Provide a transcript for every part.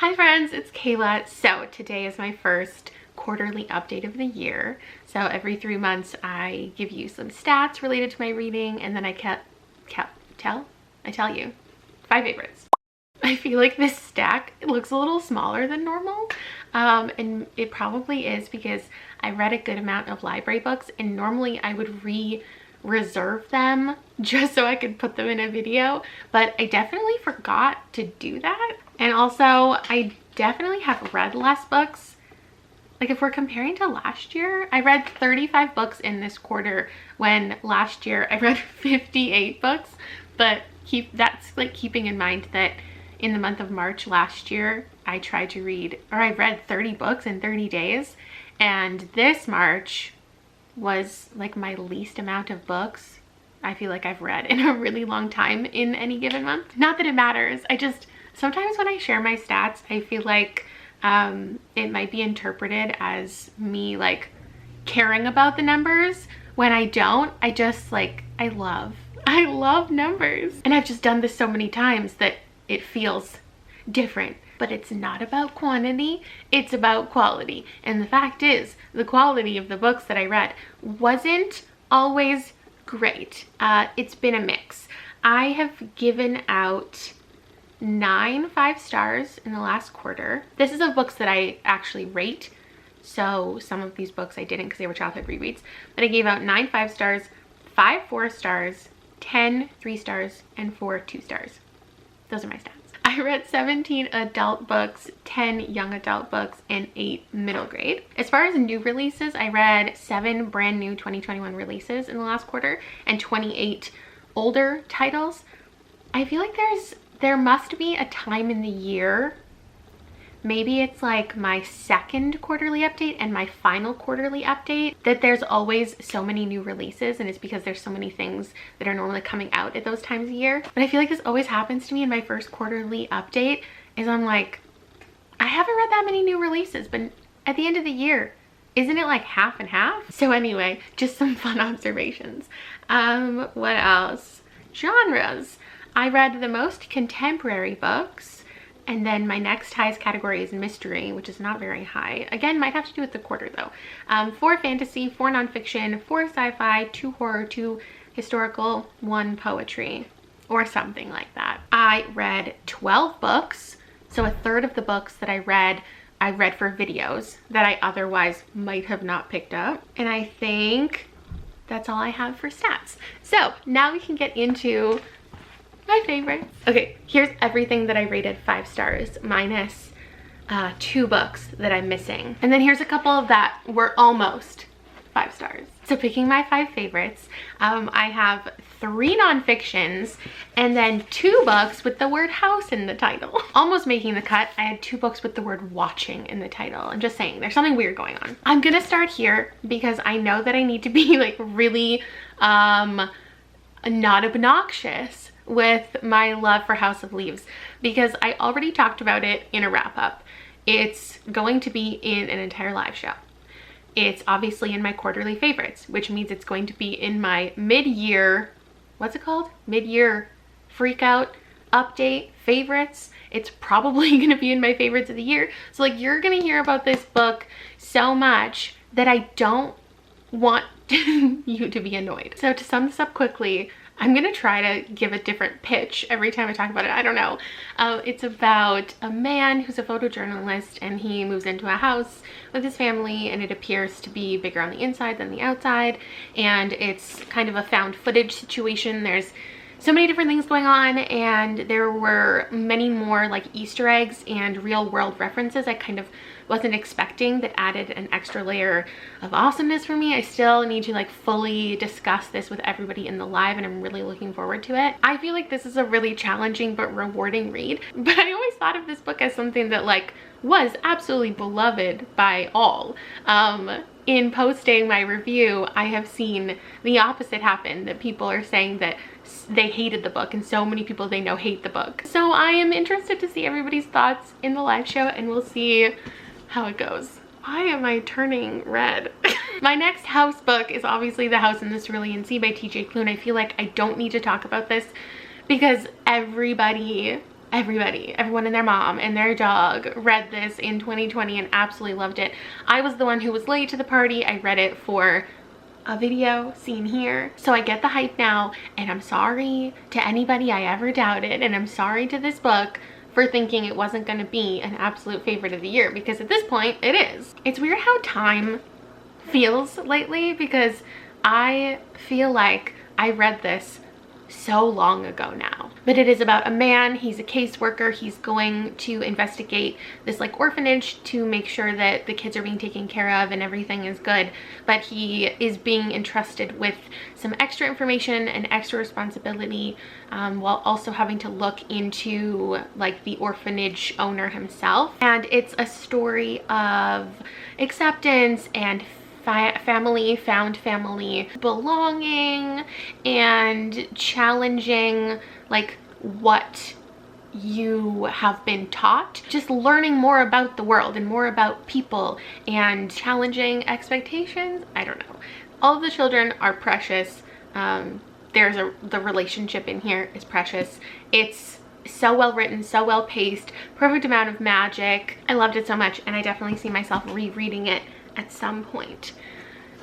Hi friends, it's Kayla. So today is my first quarterly update of the year. So every 3 months I give you some stats related to my reading, and then I tell you 5 favorites. I feel like this stack looks a little smaller than normal, and it probably is because I read a good amount of library books, and normally I would reserve them just so I could put them in a video, but I definitely forgot to do that. And also I definitely have read less books. Like if we're comparing to last year, I read 35 books in this quarter when last year I read 58 books. But that's like keeping in mind that in the month of March last year, I read 30 books in 30 days. And this March was like my least amount of books I feel like I've read in a really long time in any given month. Not that it matters. Sometimes when I share my stats, I feel like it might be interpreted as me like caring about the numbers when I don't. I love numbers. And I've just done this so many times that it feels different. But it's not about quantity, it's about quality. And the fact is, the quality of the books that I read wasn't always great. It's been a mix. I have given out 9 5-stars in the last quarter. This is of books that I actually rate. So some of these books I didn't because they were childhood rereads. But I gave out 9 5-stars, 5 4-stars, 10 3-stars, and 4 2-stars. Those are my stats. I read 17 adult books, 10 young adult books, and 8 middle grade. As far as new releases, I read 7 brand new 2021 releases in the last quarter and 28 older titles. I feel like there must be a time in the year, maybe it's like my second quarterly update and my final quarterly update, that there's always so many new releases, and it's because there's so many things that are normally coming out at those times of year. But I feel like this always happens to me in my first quarterly update, is I'm like, I haven't read that many new releases, but at the end of the year, isn't it like half and half? So anyway, just some fun observations. What else? Genres. I read the most contemporary books, and then my next highest category is mystery, which is not very high. Again, might have to do with the quarter though. 4 fantasy, 4 nonfiction, 4 sci-fi, 2 horror, 2 historical, 1 poetry, or something like that. I read 12 books, so a third of the books that I read for videos that I otherwise might have not picked up. And I think that's all I have for stats. So now we can get into my favorites. Okay, here's everything that I rated 5 stars minus 2 books that I'm missing. And then here's a couple of that were almost 5 stars. So picking my 5 favorites, I have 3 nonfictions and then 2 books with the word house in the title. Almost making the cut, I had 2 books with the word watching in the title. I'm just saying, there's something weird going on. I'm gonna start here because I know that I need to be like really not obnoxious with my love for House of Leaves, because I already talked about it in a wrap-up. It's going to be in an entire live show. It's obviously in my quarterly favorites, which means it's going to be in my mid-year, what's it called? Mid-year freak out update favorites. It's probably going to be in my favorites of the year. So like, you're going to hear about this book so much that I don't want you to be annoyed. So to sum this up quickly, I'm gonna try to give a different pitch every time I talk about it. I don't know. It's about a man who's a photojournalist, and he moves into a house with his family, and it appears to be bigger on the inside than the outside, and it's kind of a found footage situation. There's so many different things going on, and there were many more like Easter eggs and real world references I kind of wasn't expecting, that added an extra layer of awesomeness for me. I still need to like fully discuss this with everybody in the live, and I'm really looking forward to it. I feel like this is a really challenging but rewarding read, but I always thought of this book as something that like was absolutely beloved by all. In posting my review, I have seen the opposite happen, that people are saying that they hated the book, and so many people they know hate the book. So I am interested to see everybody's thoughts in the live show, and we'll see how it goes. Why am I turning red? My next house book is obviously The House in the Cerulean Sea by TJ Klune. I feel like I don't need to talk about this because everybody everyone and their mom and their dog read this in 2020 and absolutely loved it. I was the one who was late to the party. I read it for a video seen here. So I get the hype now, and I'm sorry to anybody I ever doubted, and I'm sorry to this book for thinking it wasn't going to be an absolute favorite of the year, because at this point it is. It's weird how time feels lately, because I feel like I read this so long ago now. But it is about a man. He's a caseworker. He's going to investigate this like orphanage to make sure that the kids are being taken care of and everything is good. But he is being entrusted with some extra information and extra responsibility, while also having to look into like the orphanage owner himself. And it's a story of acceptance and found family belonging, and challenging like what you have been taught, just learning more about the world and more about people, and challenging expectations. I don't know, all of the children are precious. The relationship in here is precious. It's so well written, so well paced, perfect amount of magic. I loved it so much, and I definitely see myself rereading it at some point.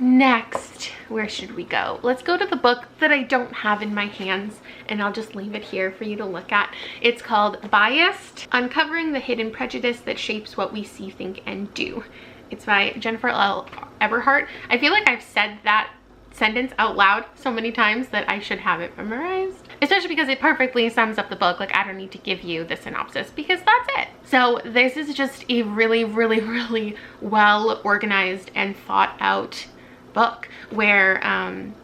Next, where should we go? Let's go to the book that I don't have in my hands, and I'll just leave it here for you to look at. It's called Biased: Uncovering the Hidden Prejudice That Shapes What We See, Think, and Do. It's by Jennifer L. Eberhardt. I feel like I've said that sentence out loud so many times that I should have it memorized, especially because it perfectly sums up the book. Like, I don't need to give you the synopsis because that's it. So this is just a really, really, really well organized and thought out book, where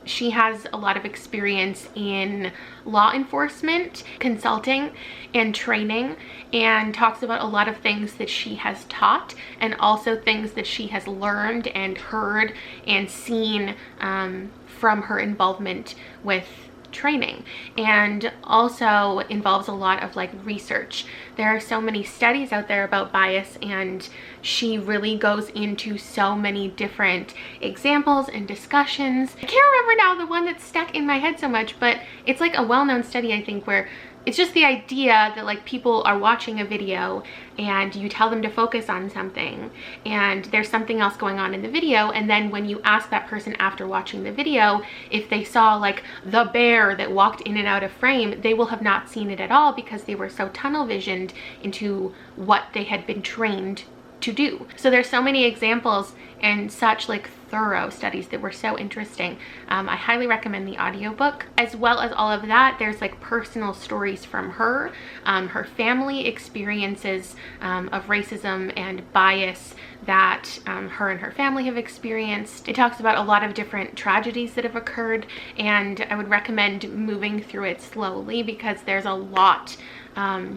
she has a lot of experience in law enforcement, consulting, and training, and talks about a lot of things that she has taught, and also things that she has learned and heard and seen from her involvement with training, and also involves a lot of like research. There are so many studies out there about bias, and she really goes into so many different examples and discussions. I can't remember now the one that's stuck in my head so much, but it's like a well-known study, I think, where it's just the idea that like people are watching a video and you tell them to focus on something, and there's something else going on in the video, and then when you ask that person after watching the video if they saw like the bear that walked in and out of frame, they will have not seen it at all because they were so tunnel visioned into what they had been trained to do. So there's so many examples and such like thorough studies that were so interesting. I highly recommend the audiobook. As well as all of that, there's like personal stories from her, her family experiences of racism and bias that her and her family have experienced. It talks about a lot of different tragedies that have occurred, and I would recommend moving through it slowly because there's a lot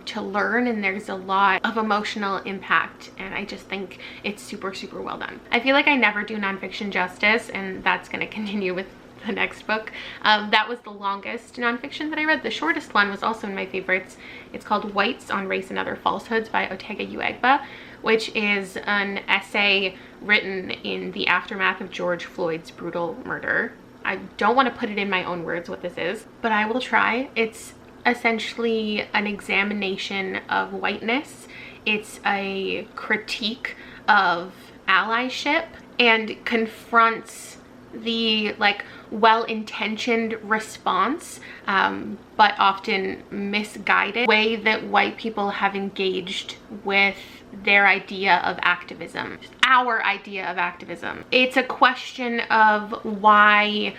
to learn, and there's a lot of emotional impact, and I just think it's super, super well done. I feel like I never do nonfiction justice, and that's going to continue with the next book. That was the longest nonfiction that I read. The shortest one was also in my favorites. It's called Whites on Race and Other Falsehoods by Otega Uegba, which is an essay written in the aftermath of George Floyd's brutal murder. I don't want to put it in my own words what this is, but I will try. It's essentially an examination of whiteness. It's a critique of allyship, and confronts the like well-intentioned response, but often misguided way that white people have engaged with their idea of activism, our idea of activism. It's a question of why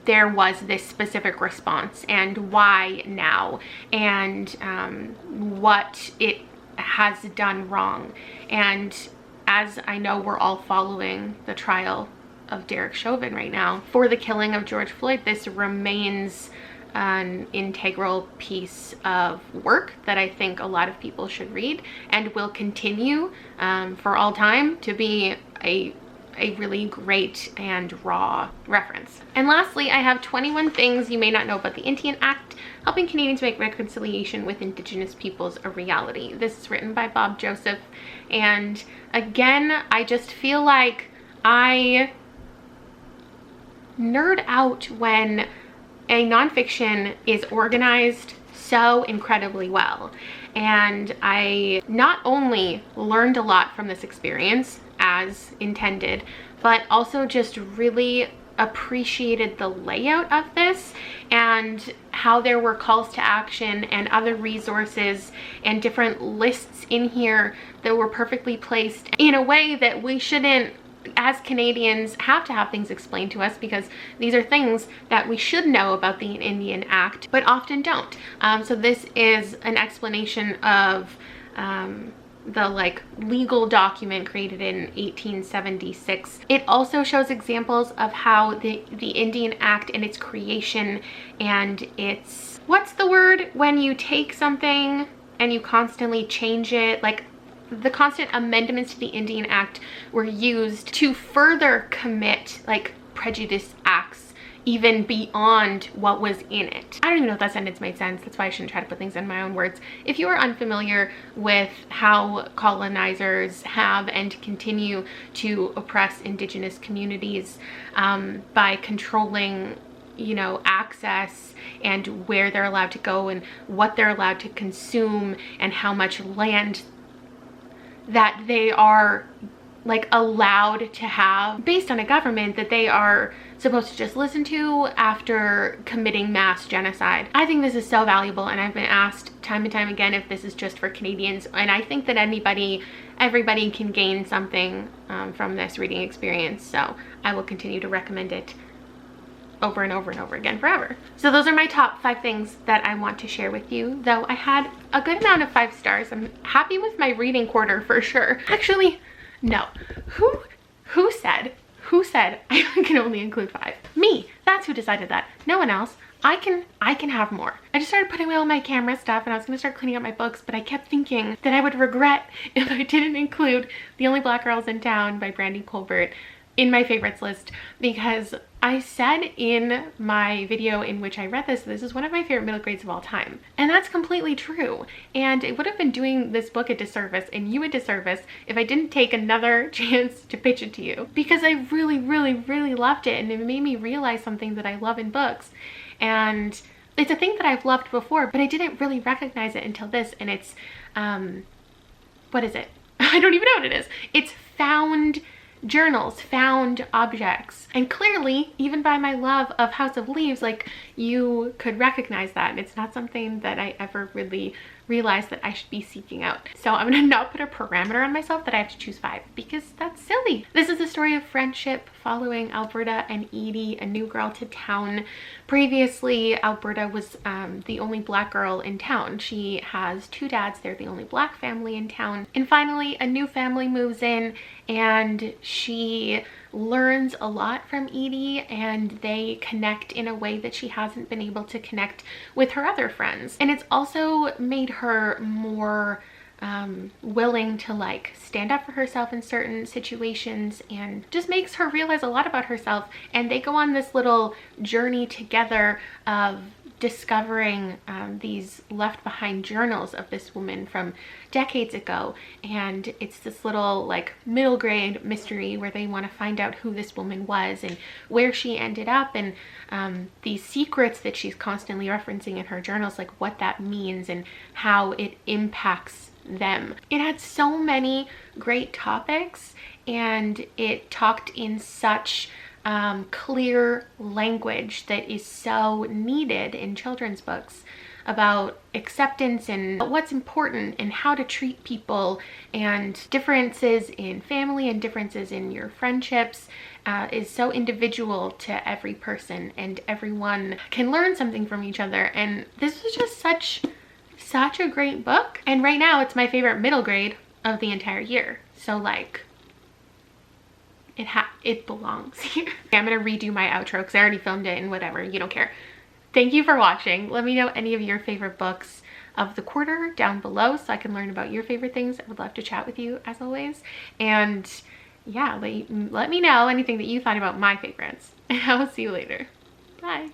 there was this specific response, and why now, and what it has done wrong. And as I know, we're all following the trial of Derek Chauvin right now for the killing of George Floyd, this remains an integral piece of work that I think a lot of people should read, and will continue for all time to be a really great and raw reference. And lastly, I have 21 Things You May Not Know About the Indian Act, Helping Canadians Make Reconciliation with Indigenous Peoples a Reality. This is written by Bob Joseph, and again, I just feel like I nerd out when a nonfiction is organized so incredibly well. And I not only learned a lot from this experience as intended, but also just really appreciated the layout of this and how there were calls to action and other resources and different lists in here that were perfectly placed in a way that we shouldn't, as Canadians, have to have things explained to us, because these are things that we should know about the Indian Act but often don't. So this is an explanation of the like legal document created in 1876. It also shows examples of how the Indian Act and its creation and its, what's the word when you take something and you constantly change it, like the constant amendments to the Indian Act were used to further commit like prejudice acts even beyond what was in it. I don't even know if that sentence made sense. That's why I shouldn't try to put things in my own words. If you are unfamiliar with how colonizers have and continue to oppress Indigenous communities by controlling, you know, access and where they're allowed to go and what they're allowed to consume and how much land that they are like allowed to have based on a government that they are supposed to just listen to after committing mass genocide. I think this is so valuable, and I've been asked time and time again if this is just for Canadians, and I think that everybody can gain something from this reading experience, so I will continue to recommend it over and over and over again forever. So those are my top 5 things that I want to share with you, though I had a good amount of 5 stars. I'm happy with my reading quarter for sure. Actually, no. Who said I can only include 5? Me. That's who decided that. No one else. I can have more. I just started putting away all my camera stuff and I was gonna start cleaning up my books, but I kept thinking that I would regret if I didn't include The Only Black Girls in Town by Brandy Colbert in my favorites list, because I said in my video in which I read this is one of my favorite middle grades of all time. And that's completely true. And it would have been doing this book a disservice and you a disservice if I didn't take another chance to pitch it to you, because I really, really, really loved it, and it made me realize something that I love in books. And it's a thing that I've loved before, but I didn't really recognize it until this, and it's, what is it? I don't even know what it is. It's found journals, found objects. And clearly, even by my love of House of Leaves, like, you could recognize that. And it's not something that I ever really realized that I should be seeking out. So I'm gonna not put a parameter on myself that I have to choose 5, because that's silly. This is a story of friendship following Alberta and Edie, a new girl to town. Previously, Alberta was the only black girl in town. She has 2 dads. They're the only black family in town. And finally, a new family moves in and she learns a lot from Edie, and they connect in a way that she hasn't been able to connect with her other friends. And it's also made her more willing to like stand up for herself in certain situations, and just makes her realize a lot about herself. And they go on this little journey together of discovering these left behind journals of this woman from decades ago, and it's this little like middle grade mystery where they want to find out who this woman was and where she ended up, and these secrets that she's constantly referencing in her journals, like what that means and how it impacts them. It had so many great topics, and it talked in such clear language that is so needed in children's books about acceptance and what's important and how to treat people, and differences in family and differences in your friendships is so individual to every person, and everyone can learn something from each other. And this was just such a great book, and right now it's my favorite middle grade of the entire year. So like, it belongs here. I'm gonna redo my outro because I already filmed it, and whatever, you don't care. Thank you for watching. Let me know any of your favorite books of the quarter down below so I can learn about your favorite things. I would love to chat with you as always. And yeah, let me know anything that you thought about my favorites. And I will see you later. Bye.